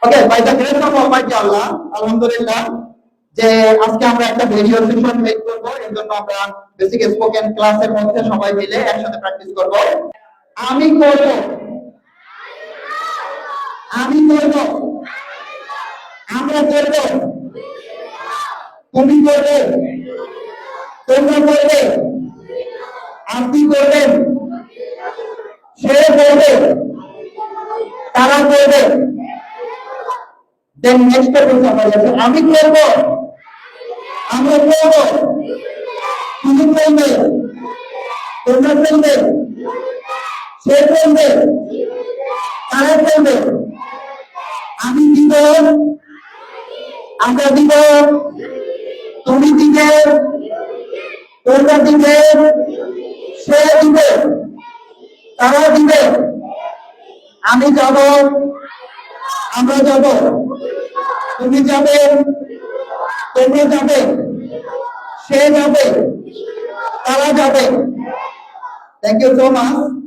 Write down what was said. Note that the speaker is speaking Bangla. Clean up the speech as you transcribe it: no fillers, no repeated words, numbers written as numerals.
Okay, by the grace of almighty আল্লাহ, আলহামদুলিল্লাহ, যে আজকে আমরা একটা ভিডিও সেশন মেক করব। এর জন্য আমরা বেসিক স্পোকেন ক্লাসের মধ্যে সবাই মিলে একসাথে প্র্যাকটিস করব। আমি করব, আমি করব, আমরা করব, তুমি করবে, তোমরা করবে, আপনি করবেন, সে করবে, তারা করবে। দেন নেক্সট পেজ আমরা যাচ্ছি, আমি করব, আমরা করব, তুমি করবে, তোমরা করবে, সে করবে, তারা করবে। আমি দিব, আমরা দিব, তুমি দিবে, তোমরা দিবে, সে দিবে, তারা দিবে। আমি যাব, আমরা যাব, তুমি যাবে, তোমরা যাবে, সে যাবে, তারা যাবে। Thank you so much.